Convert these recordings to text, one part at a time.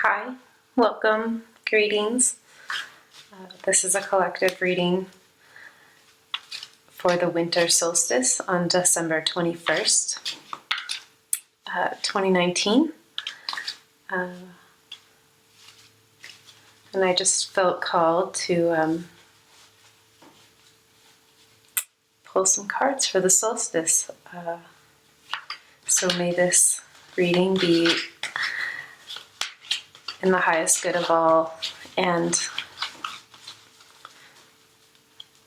Hi, welcome, greetings. This is a collective reading for the winter solstice on December 21st, 2019. And I just felt called to pull some cards for the solstice. So may this reading be in the highest good of all, and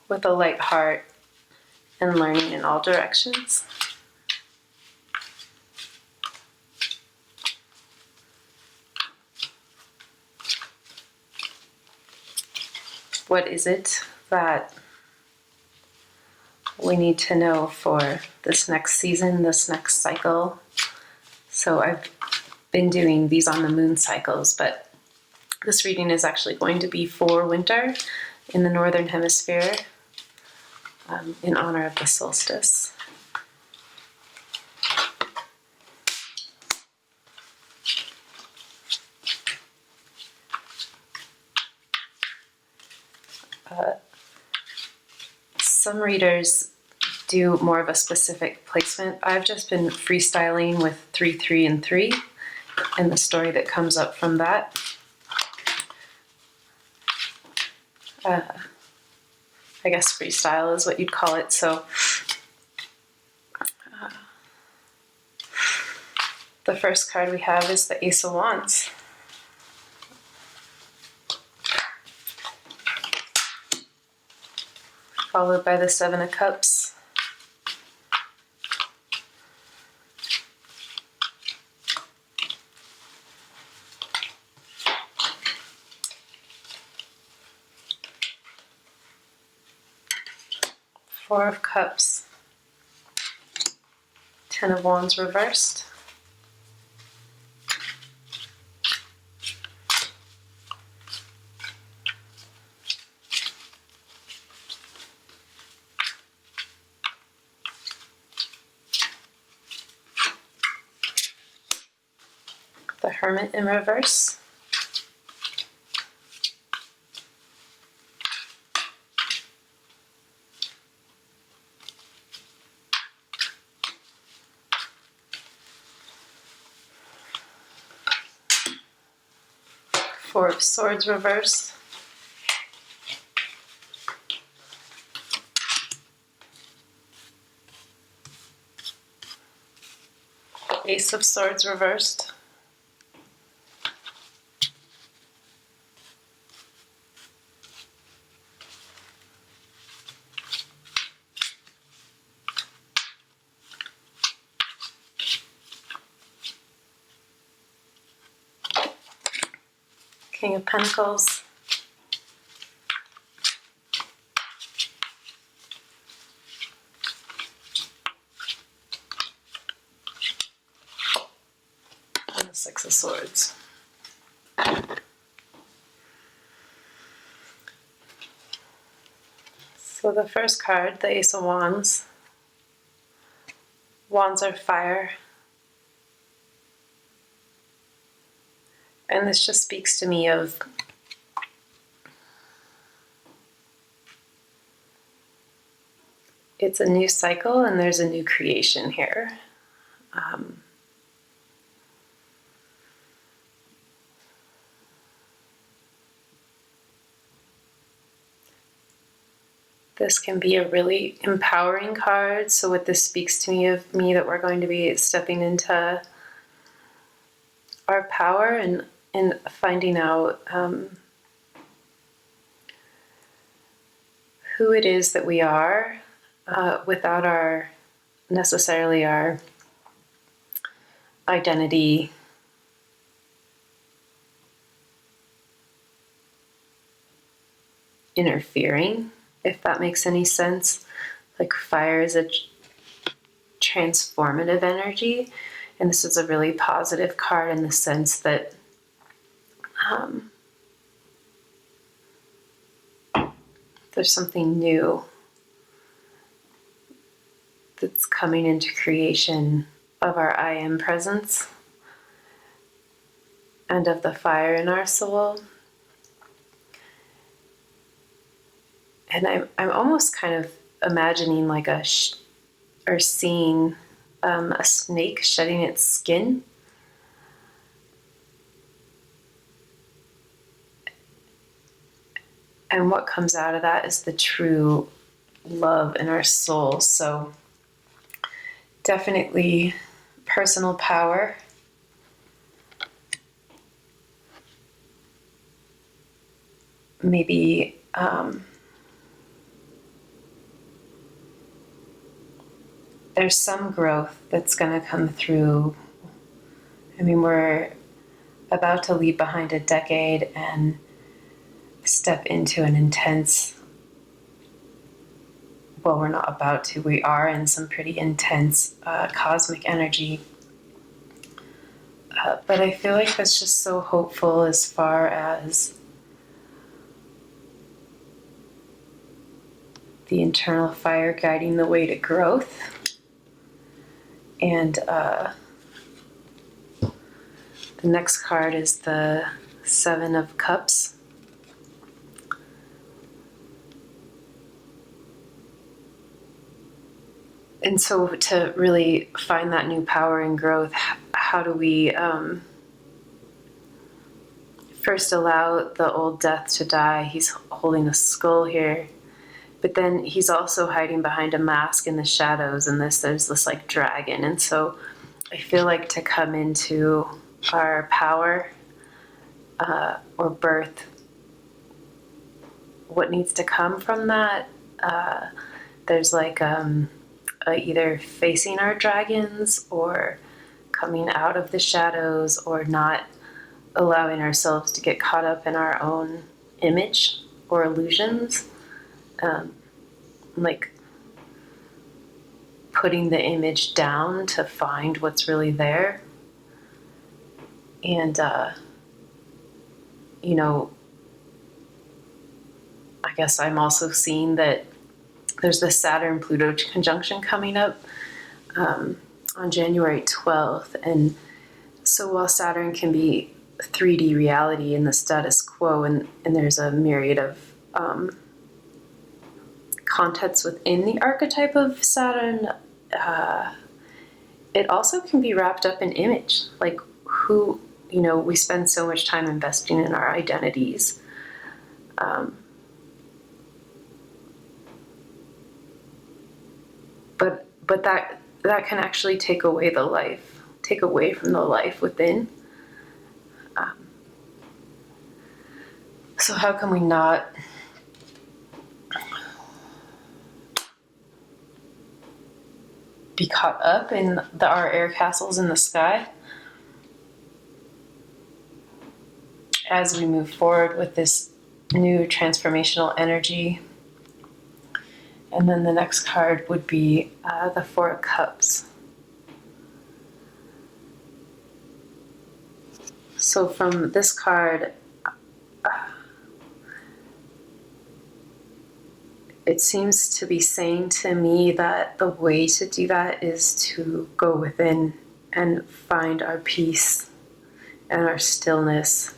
with a light heart and learning in all directions. What is it that we need to know for this next season, this next cycle? So I've been doing these on the moon cycles, but this reading is actually going to be for winter in the northern hemisphere, in honor of the solstice. Some readers do more of a specific placement. I've just been freestyling with 3, 3, and 3, and the story that comes up from that. I guess freestyle is what you'd call it. So the first card we have is the Ace of Wands. Followed by the Seven of Cups. Four of Cups. Ten of Wands reversed. The Hermit in reverse. Four of Swords reversed. Ace of Swords reversed. King of Pentacles. And the Six of Swords. So the first card, the Ace of Wands. Wands are fire. And this just speaks to me of it's a new cycle and there's a new creation here. This can be a really empowering card. So what this speaks to me of me that we're going to be stepping into our power and finding out who it is that we are without necessarily our identity interfering, if that makes any sense. Like fire is a transformative energy, and this is a really positive card in the sense that there's something new that's coming into creation of our I am presence. and of the fire in our soul. And I'm almost kind of imagining like or seeing a snake shedding its skin. And what comes out of that is the true love in our soul. So definitely personal power. Maybe there's some growth that's going to come through. I mean, we're about to leave behind a decade and step into an intense, well, we're not about to, we are in some pretty intense cosmic energy. But I feel like that's just so hopeful as far as the internal fire guiding the way to growth. And the next card is the Seven of Cups. And so to really find that new power and growth, how do we first allow the old death to die? He's holding a skull here, but then he's also hiding behind a mask in the shadows, and there's this like dragon. And so I feel like to come into our power or birth, what needs to come from that, there's like either facing our dragons or coming out of the shadows, or not allowing ourselves to get caught up in our own image or illusions. Like putting the image down to find what's really there. And, you know, I guess I'm also seeing that there's the Saturn-Pluto conjunction coming up on January 12th. And so while Saturn can be 3D reality in the status quo, and there's a myriad of contexts within the archetype of Saturn, it also can be wrapped up in image. Like who, you know, we spend so much time investing in our identities. But that can actually take away from the life within. So how can we not be caught up in our air castles in the sky as we move forward with this new transformational energy? And then the next card would be the Four of Cups. So from this card, it seems to be saying to me that the way to do that is to go within and find our peace and our stillness.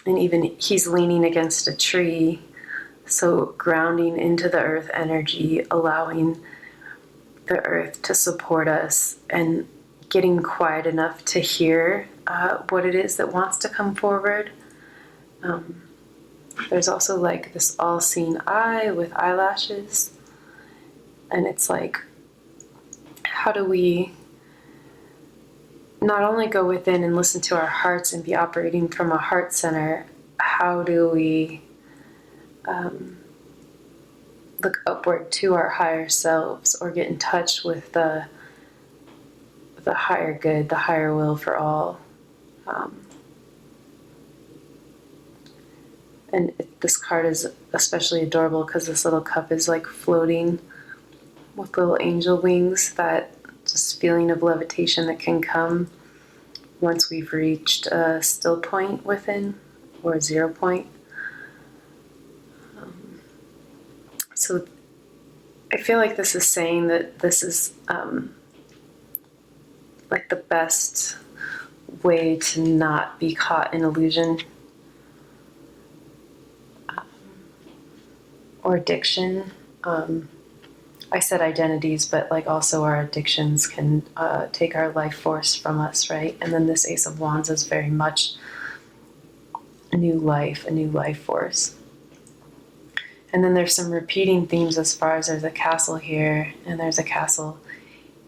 And even he's leaning against a tree, so grounding into the earth energy, allowing the earth to support us, and getting quiet enough to hear what it is that wants to come forward. There's also like this all-seeing eye with eyelashes, and it's like, how do we not only go within and listen to our hearts and be operating from a heart center, how do we look upward to our higher selves, or get in touch with the higher good, the higher will for all. And this card is especially adorable because this little cup is like floating with little angel wings, that just feeling of levitation that can come once we've reached a still point within, or a 0 point. So I feel like this is saying that this is like the best way to not be caught in illusion or addiction. I said identities, but like also our addictions can take our life force from us, right? And then this Ace of Wands is very much a new life force. And then there's some repeating themes as far as there's a castle here and there's a castle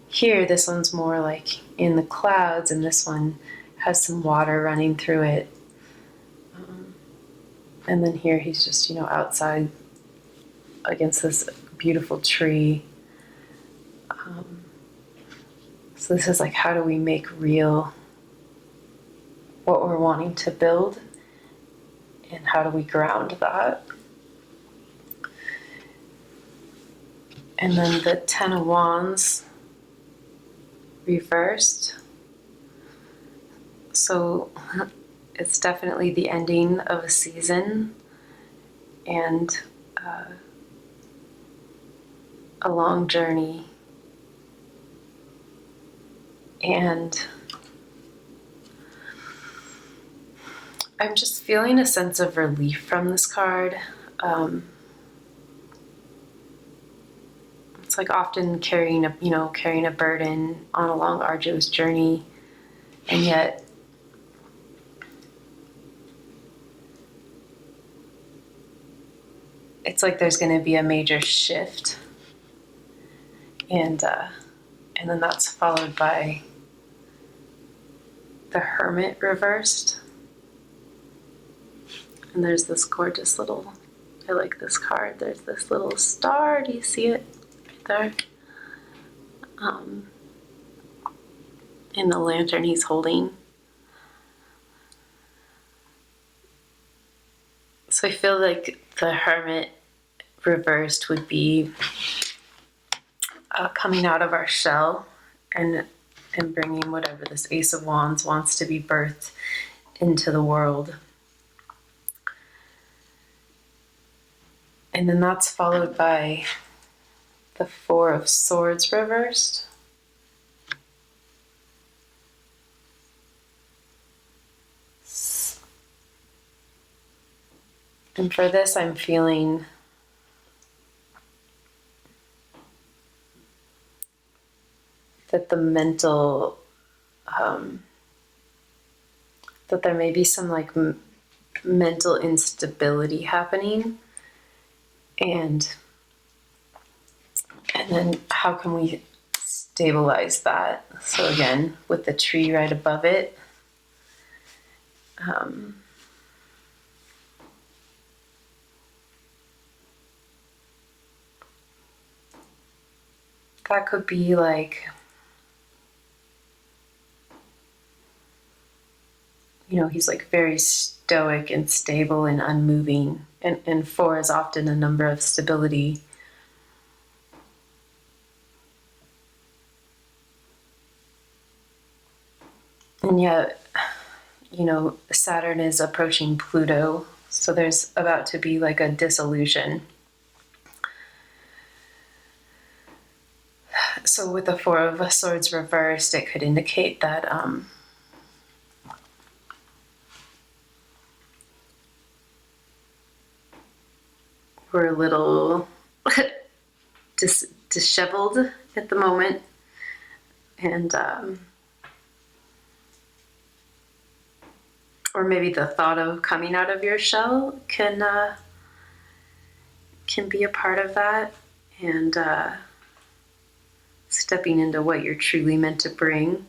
here. This one's more like in the clouds, and this one has some water running through it. And then here he's just, outside against this beautiful tree. So this is like, how do we make real what we're wanting to build? And how do we ground that? And then the Ten of Wands reversed. So it's definitely the ending of a season and a long journey. And I'm just feeling a sense of relief from this card. It's like often carrying a burden on a long, arduous journey, and yet it's like there's going to be a major shift, and then that's followed by the Hermit Reversed. And there's this gorgeous little, I like this card, there's this little star, do you see it right there? In the lantern he's holding. So I feel like the Hermit Reversed would be coming out of our shell and bringing whatever this Ace of Wands wants to be birthed into the world. And then that's followed by the Four of Swords reversed. And for this, I'm feeling that the mental, that there may be some like mental instability happening. And then how can we stabilize that? So again, with the tree right above it, that could be like, he's like very stoic and stable and unmoving. And 4 is often a number of stability. And yet, Saturn is approaching Pluto, so there's about to be like a dissolution. So with the Four of Swords reversed, it could indicate that we're a little disheveled at the moment, and or maybe the thought of coming out of your shell can be a part of that, and stepping into what you're truly meant to bring.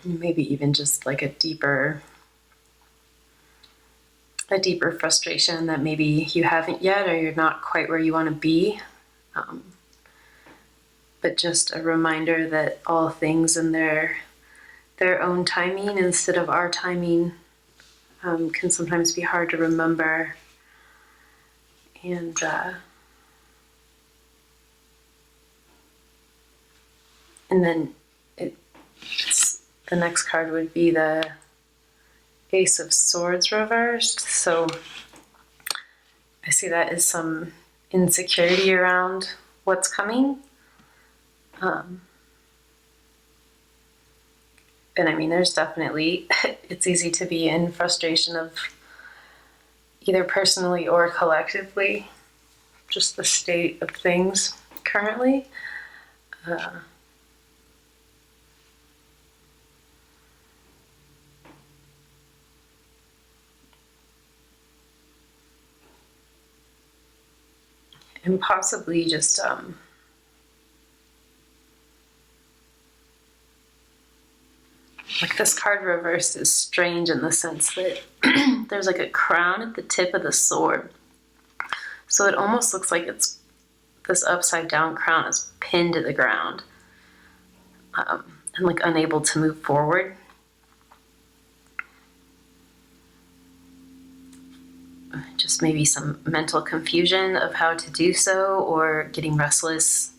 Maybe even just like a deeper frustration that maybe you haven't yet, or you're not quite where you want to be. But just a reminder that all things in their own timing instead of our timing can sometimes be hard to remember. And then the next card would be the Ace of Swords reversed. So I see that as some insecurity around what's coming. And I mean, there's definitely, it's easy to be in frustration of either personally or collectively, just the state of things currently. And possibly just like this card reversed is strange in the sense that there's like a crown at the tip of the sword. So it almost looks like it's this upside down crown is pinned to the ground and like unable to move forward. Just maybe some mental confusion of how to do so, or getting restless.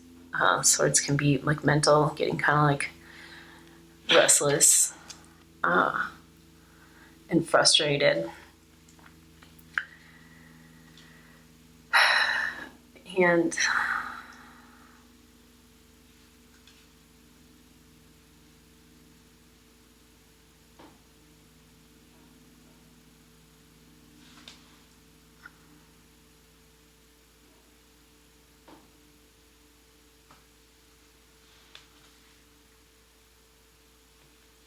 Swords can be like mental, getting kind of like restless and frustrated.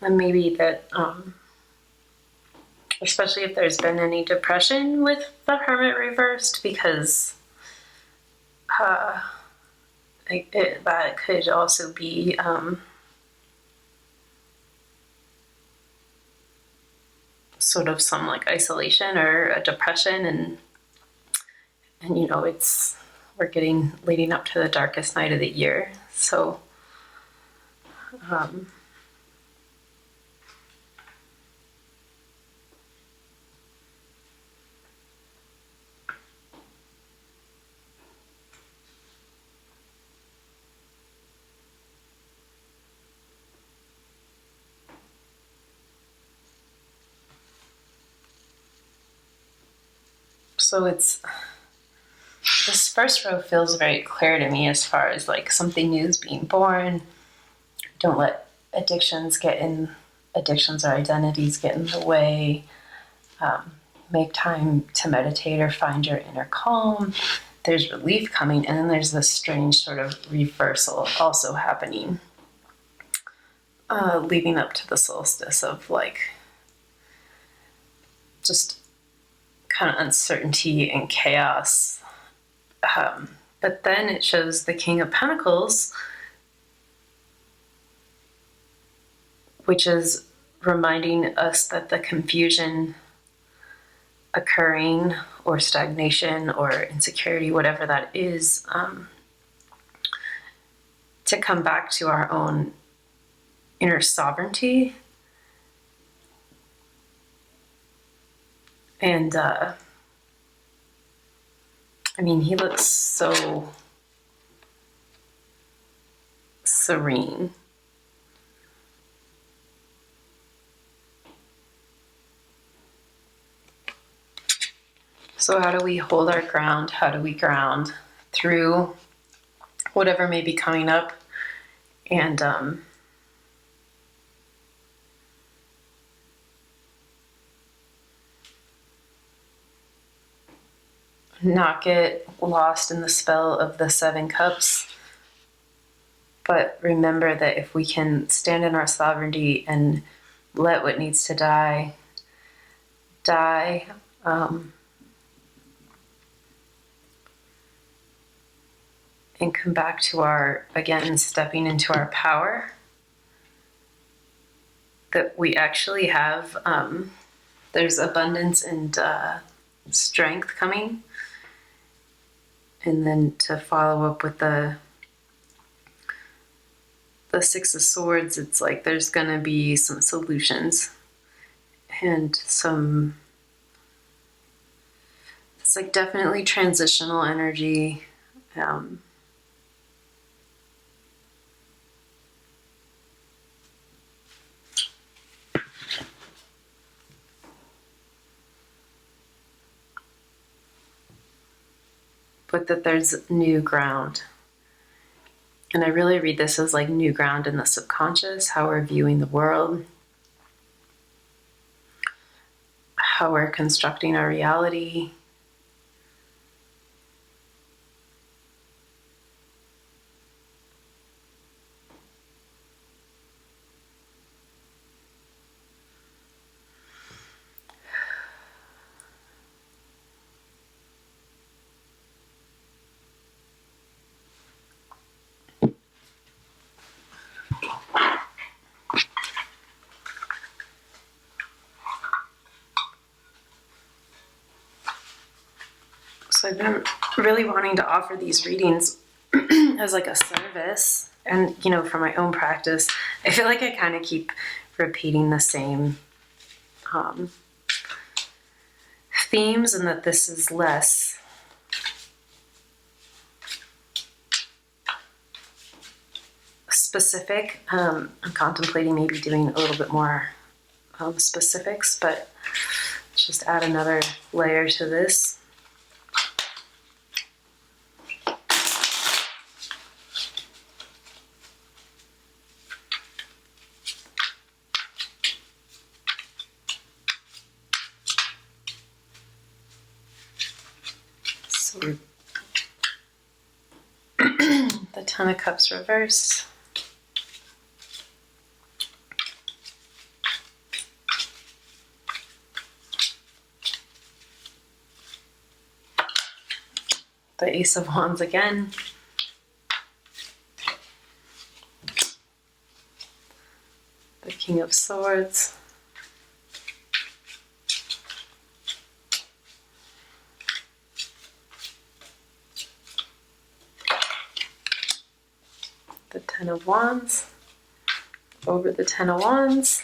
And maybe that, especially if there's been any depression with the Hermit Reversed, because that could also be sort of some like isolation or a depression, and you know, we're getting leading up to the darkest night of the year, so so it's, this first row feels very clear to me as far as like something new is being born. Don't let addictions or identities get in the way. Make time to meditate or find your inner calm. There's relief coming, and then there's this strange sort of reversal also happening leading up to the solstice of like just kind of uncertainty and chaos. But then it shows the King of Pentacles, which is reminding us that the confusion occurring, or stagnation or insecurity, whatever that is, to come back to our own inner sovereignty. And I mean, he looks so serene. So how do we hold our ground? How do we ground through whatever may be coming up? And not get lost in the spell of the 7 cups. But remember that if we can stand in our sovereignty and let what needs to die, and come back to our, again, stepping into our power, that we actually have, there's abundance and strength coming. And then to follow up with the 6 of Swords, it's like there's gonna be some solutions and some, it's like definitely transitional energy. but that there's new ground. And I really read this as like new ground in the subconscious, how we're viewing the world, how we're constructing our reality. So I've been really wanting to offer these readings as like a service. And, you know, for my own practice, I feel like I kind of keep repeating the same themes, and that this is less specific. I'm contemplating maybe doing a little bit more specifics, but just add another layer to this. So the Ten of Cups reversed. The Ace of Wands again. The King of Swords. The Ten of Wands. Over the Ten of Wands.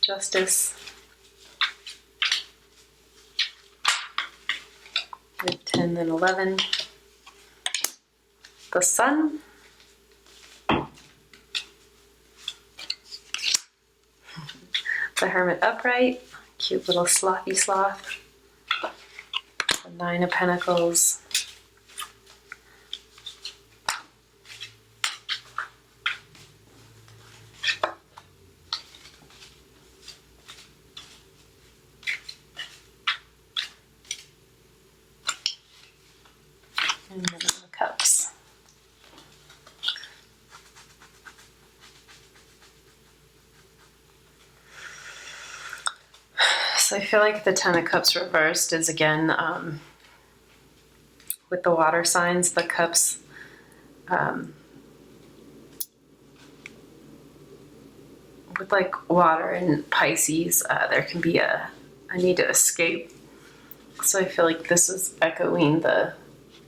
Justice. The 10 and 11. The Sun. The Hermit upright. Cute little slothy sloth. The 9 of Pentacles. And then the Cups. So I feel like the Ten of Cups reversed is again with the water signs, the cups with like water and Pisces, there can be a need to escape. So I feel like this is echoing the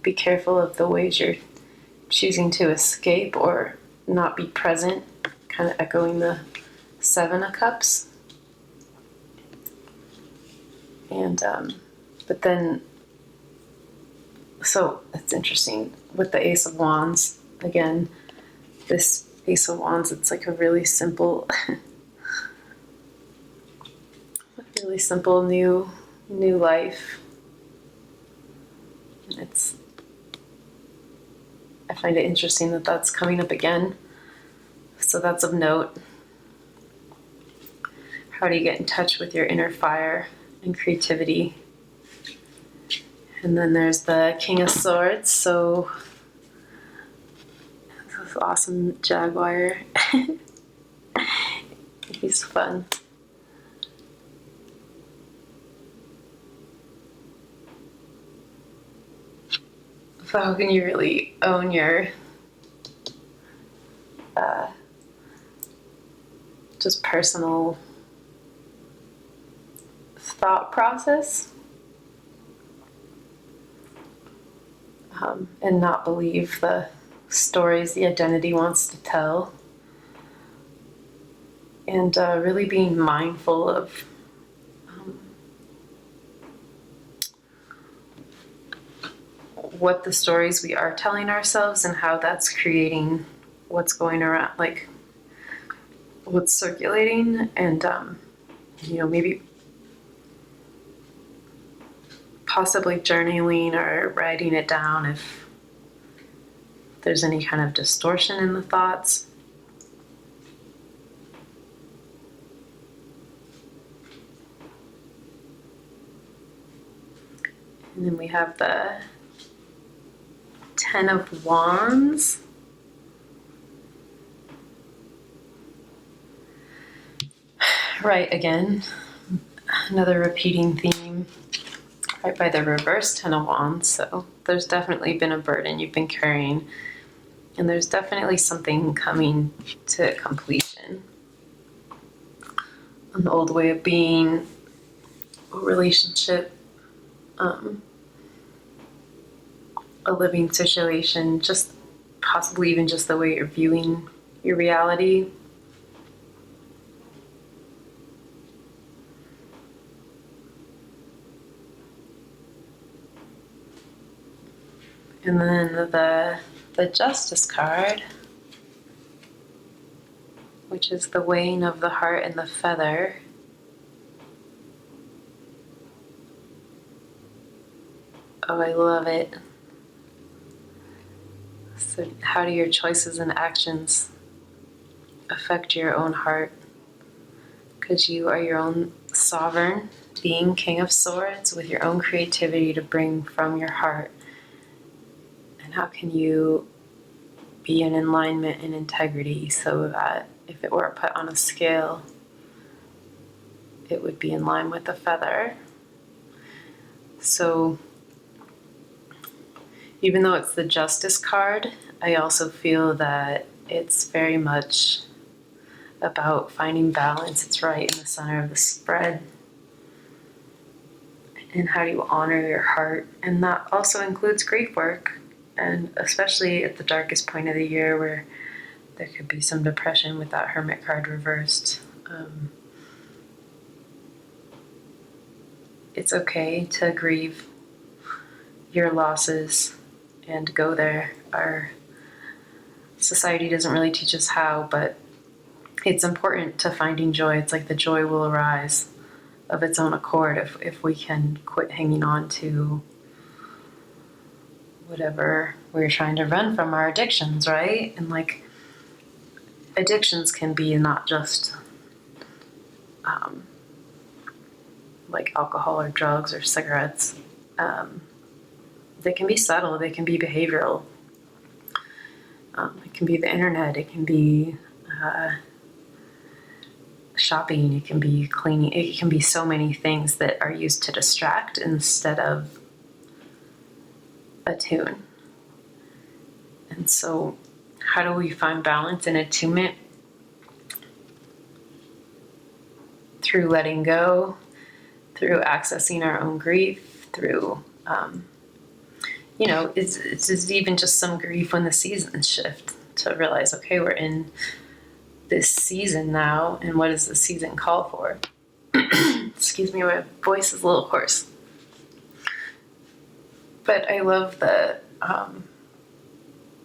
be careful of the ways you're choosing to escape or not be present, kind of echoing the 7 of Cups. And, but then, so it's interesting with the Ace of Wands, again, this Ace of Wands, it's like a really simple, really simple new life. And it's, I find it interesting that that's coming up again. So that's of note. How do you get in touch with your inner fire and creativity? And then there's the King of Swords. So this awesome jaguar. He's fun. So how can you really own your just personal thought process and not believe the stories the identity wants to tell, and really being mindful of what the stories we are telling ourselves and how that's creating what's going around, like what's circulating, and you know, maybe possibly journaling or writing it down if there's any kind of distortion in the thoughts. And then we have the Ten of Wands. Right, again, another repeating theme, right by the reverse Ten of Wands. So there's definitely been a burden you've been carrying, and there's definitely something coming to completion. An old way of being, a relationship, a living situation, just possibly even just the way you're viewing your reality. And then the Justice card, which is the weighing of the heart and the feather. Oh, I love it. So how do your choices and actions affect your own heart? Because you are your own sovereign being, King of Swords, with your own creativity to bring from your heart. And how can you be in alignment and integrity so that if it were put on a scale, it would be in line with the feather? So even though it's the Justice card, I also feel that it's very much about finding balance. It's right in the center of the spread. And how do you honor your heart? And that also includes grief work, and especially at the darkest point of the year where there could be some depression with that Hermit card reversed. It's okay to grieve your losses and go there. Our society doesn't really teach us how, but it's important to finding joy. It's like the joy will arise of its own accord if we can quit hanging on to whatever we're trying to run from, our addictions, right? And like addictions can be not just like alcohol or drugs or cigarettes. They can be subtle, they can be behavioral. It can be the internet, it can be shopping, it can be cleaning, it can be so many things that are used to distract instead of attune. And so how do we find balance and attunement? Through letting go, through accessing our own grief, through you know, it's even just some grief when the seasons shift, to realize, okay, we're in this season now, and what does the season call for? Excuse me, my voice is a little hoarse. But I love the,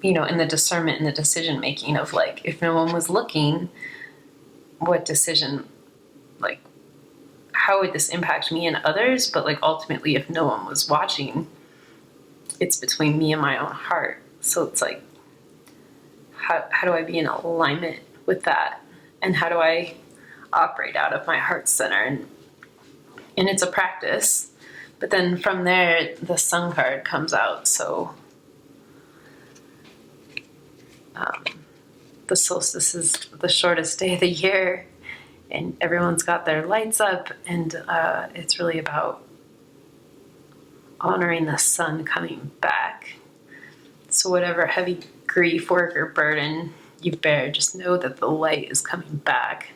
you know, in the discernment and the decision making of like, if no one was looking, what decision, like, how would this impact me and others? But like ultimately, if no one was watching, it's between me and my own heart. So it's like, how do I be in alignment with that? And how do I operate out of my heart center? And it's a practice. But then from there, the Sun card comes out. So the solstice is the shortest day of the year, and everyone's got their lights up, and it's really about honoring the sun coming back. So whatever heavy grief, work, or burden you bear, just know that the light is coming back.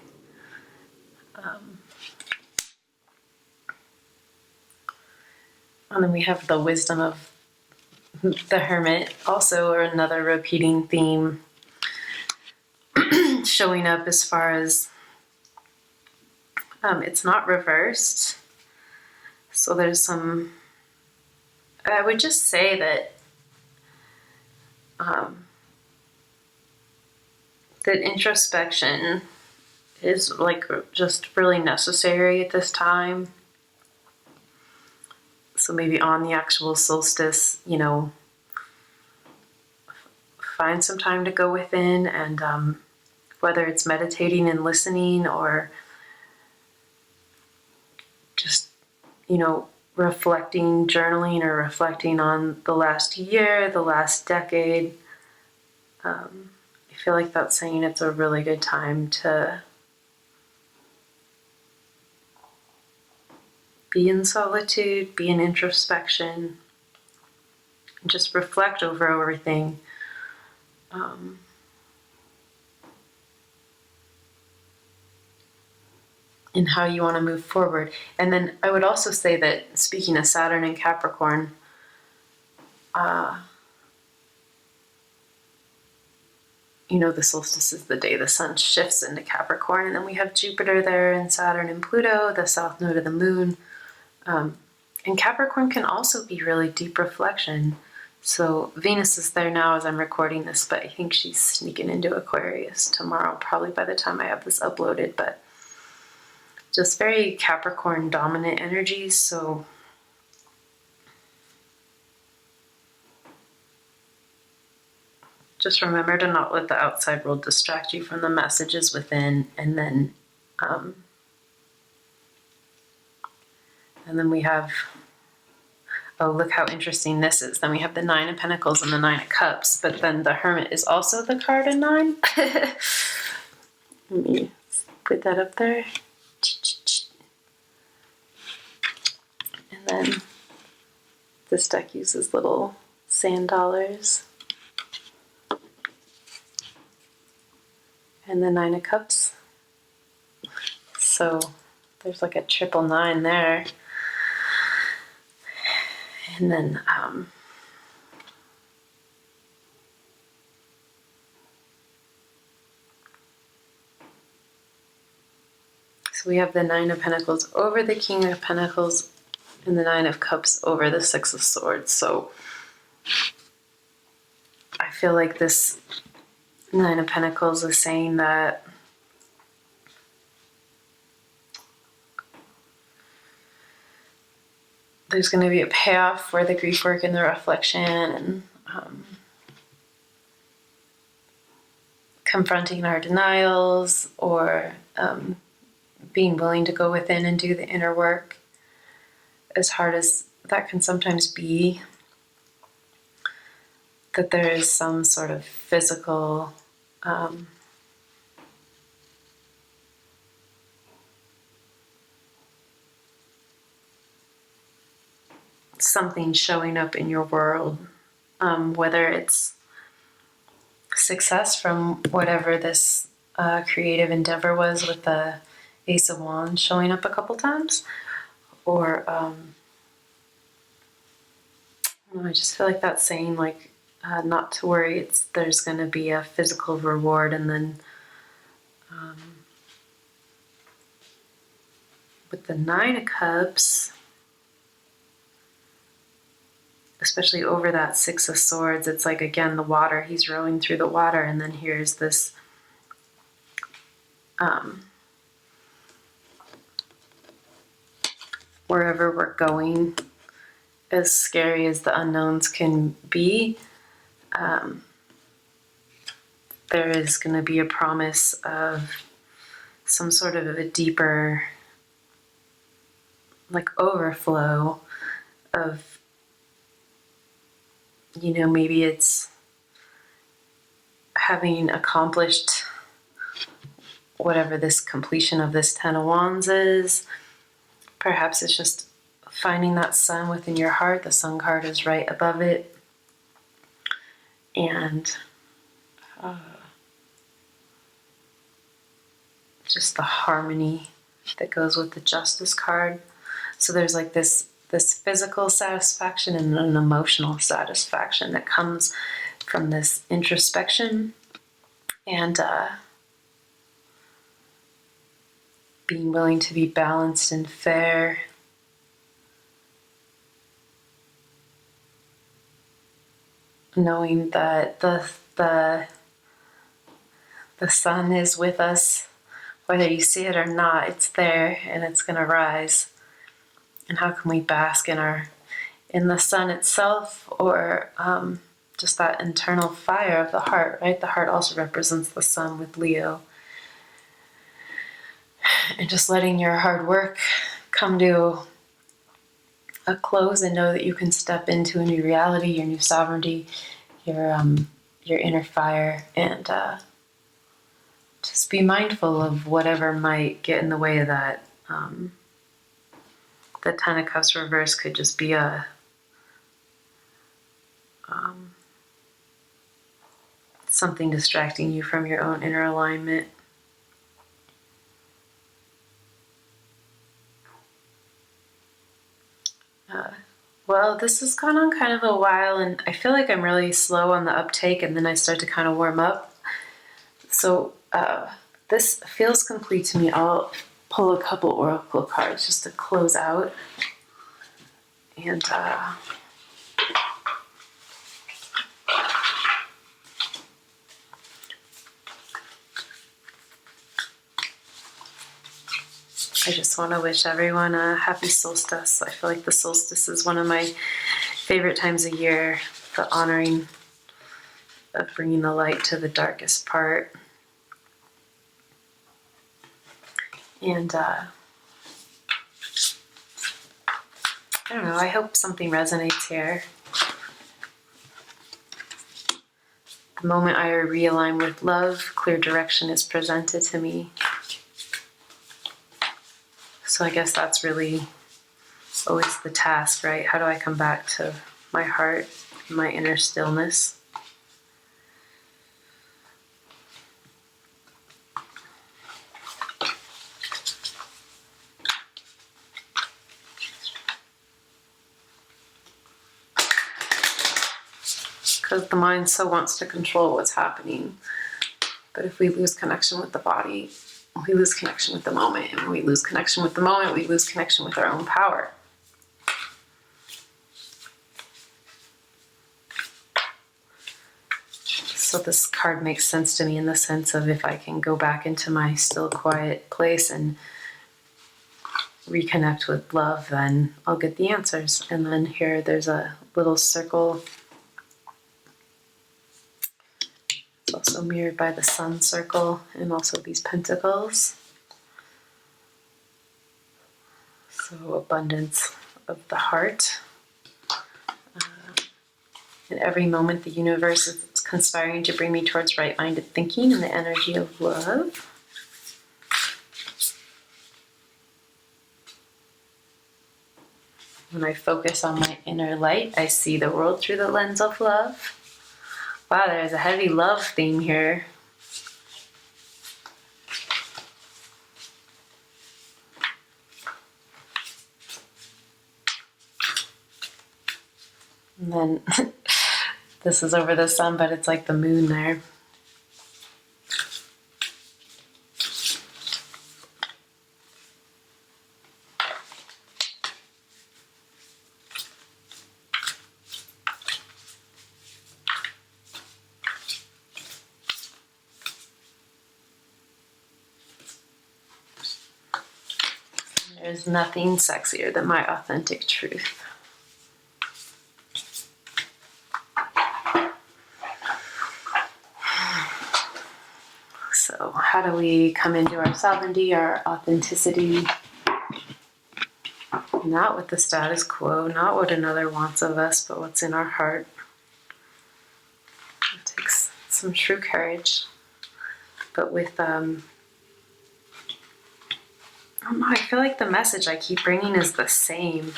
And then we have the wisdom of the Hermit, also another repeating theme showing up as far as it's not reversed. So there's some, I would just say that that introspection is like just really necessary at this time. So maybe on the actual solstice, you know, find some time to go within, and whether it's meditating and listening or just, you know, reflecting, journaling, or reflecting on the last year, the last decade. I feel like that's saying it's a really good time to be in solitude, be in introspection, and just reflect over everything. And how you want to move forward. And then I would also say that, speaking of Saturn and Capricorn, you know, the solstice is the day the sun shifts into Capricorn, and then we have Jupiter there and Saturn and Pluto, the south node of the moon. And Capricorn can also be really deep reflection. So Venus is there now as I'm recording this, but I think she's sneaking into Aquarius tomorrow, probably by the time I have this uploaded. But just very Capricorn dominant energies. So just remember to not let the outside world distract you from the messages within. And then we have, oh, look how interesting this is. Then we have the Nine of Pentacles and the Nine of Cups, but then the Hermit is also the card of 9. Let me put that up there. And then this deck uses little sand dollars. And the Nine of Cups. So there's like a 999 there. And then so we have the Nine of Pentacles over the King of Pentacles and the Nine of Cups over the Six of Swords. So I feel like this Nine of Pentacles is saying that there's going to be a payoff for the grief work and the reflection, and confronting our denials, or being willing to go within and do the inner work, as hard as that can sometimes be. That there is some sort of physical something showing up in your world, whether it's success from whatever this creative endeavor was, with the Ace of Wands showing up a couple times, or I just feel like that's saying, like, not to worry, there's going to be a physical reward. And then with the Nine of Cups, especially over that Six of Swords, it's like, again, the water, he's rowing through the water, and then here's this wherever we're going, as scary as the unknowns can be, there is going to be a promise of some sort of a deeper, like, overflow of, you know, maybe it's having accomplished whatever this completion of this Ten of Wands is. Perhaps it's just finding that sun within your heart. The sun card is right above it. And just the harmony that goes with the Justice card. So there's like this physical satisfaction and an emotional satisfaction that comes from this introspection and being willing to be balanced and fair. knowing that the sun is with us, whether you see it or not. It's there and it's going to rise. And how can we bask in the sun itself, or just that internal fire of the heart, right? The heart also represents the sun with Leo. And just letting your hard work come to a close and know that you can step into a new reality, your new sovereignty, your inner fire, and just be mindful of whatever might get in the way of that. The Ten of Cups reversed could just be something distracting you from your own inner alignment. Well, this has gone on kind of a while, and I feel like I'm really slow on the uptake, and then I start to kind of warm up. So this feels complete to me. I'll pull a couple oracle cards just to close out. And I just want to wish everyone a happy solstice. I feel like the solstice is one of my favorite times of year, the honoring of bringing the light to the darkest part. And I don't know, I hope something resonates here. The moment I realign with love, clear direction is presented to me. So I guess that's really always the task, right? How do I come back to my heart, my inner stillness? Because the mind so wants to control what's happening. But if we lose connection with the body, we lose connection with the moment. And when we lose connection with the moment, we lose connection with our own power. So this card makes sense to me in the sense of if I can go back into my still, quiet place and reconnect with love, then I'll get the answers. And then here there's a little circle. It's also mirrored by the sun circle and also these pentacles. So abundance of the heart. In every moment, the universe is conspiring to bring me towards right-minded thinking and the energy of love. When I focus on my inner light, I see the world through the lens of love. Wow, there's a heavy love theme here. And then this is over the sun, but it's like the moon there. There's nothing sexier than my authentic truth. So how do we come into our sovereignty, our authenticity? Not with the status quo, not what another wants of us, but what's in our heart. It takes some true courage. But with, I don't know, I feel like the message I keep bringing is the same.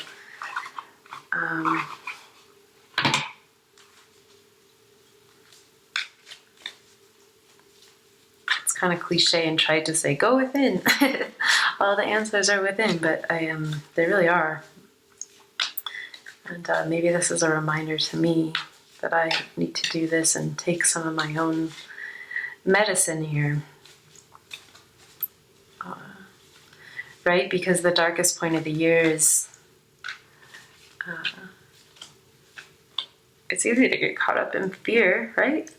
It's kind of cliche and tried to say, go within. All the answers are within, but they really are. And maybe this is a reminder to me that I need to do this and take some of my own medicine here. Right? Because the darkest point of the year is it's easy to get caught up in fear, right?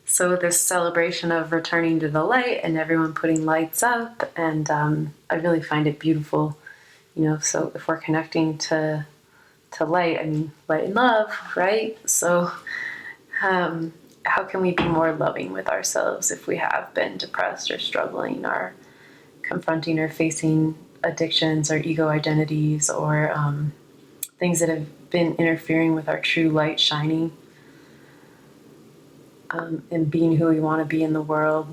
So this celebration of returning to the light and everyone putting lights up, and I really find it beautiful, you know. So if we're connecting to light, I mean light and love, right? So how can we be more loving with ourselves if we have been depressed or struggling or confronting or facing addictions or ego identities or things that have been interfering with our true light shining, and being who we want to be in the world,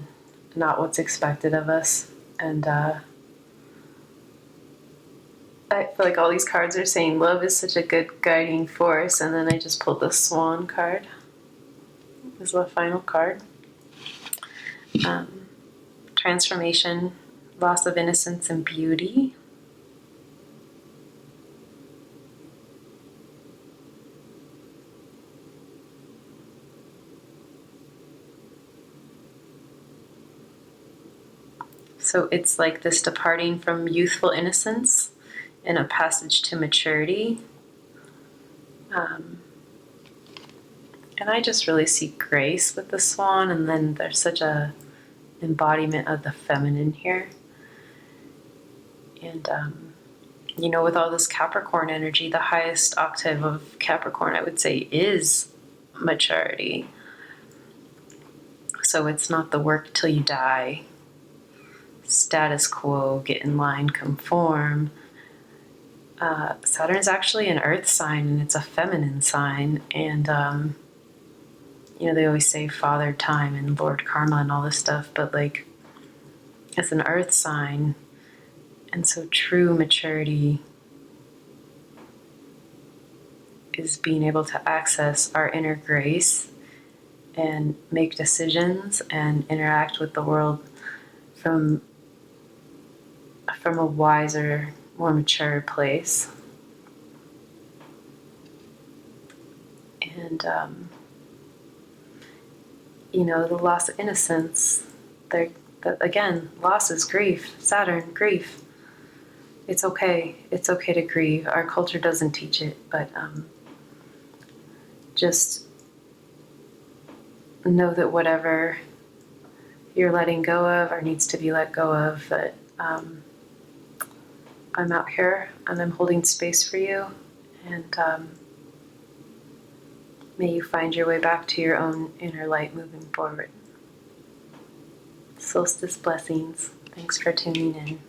not what's expected of us. And I feel like all these cards are saying love is such a good guiding force. And then I just pulled the Swan card. This is the final card. Transformation, loss of innocence and beauty. So it's like this departing from youthful innocence and a passage to maturity. And I just really see grace with the swan, and then there's such a embodiment of the feminine here. And you know, with all this Capricorn energy, the highest octave of Capricorn, I would say, is maturity. So it's not the work till you die, status quo, get in line, conform. Saturn's actually an earth sign, and it's a feminine sign. And you know, they always say Father Time and Lord Karma and all this stuff, but like, it's an earth sign. And so true maturity is being able to access our inner grace and make decisions and interact with the world from a wiser, more mature place. And you know, the loss of innocence, again, loss is grief. Saturn, grief. It's okay. It's okay to grieve. Our culture doesn't teach it, but just know that whatever you're letting go of or needs to be let go of, that I'm out here and I'm holding space for you. And may you find your way back to your own inner light moving forward. Solstice blessings. Thanks for tuning in.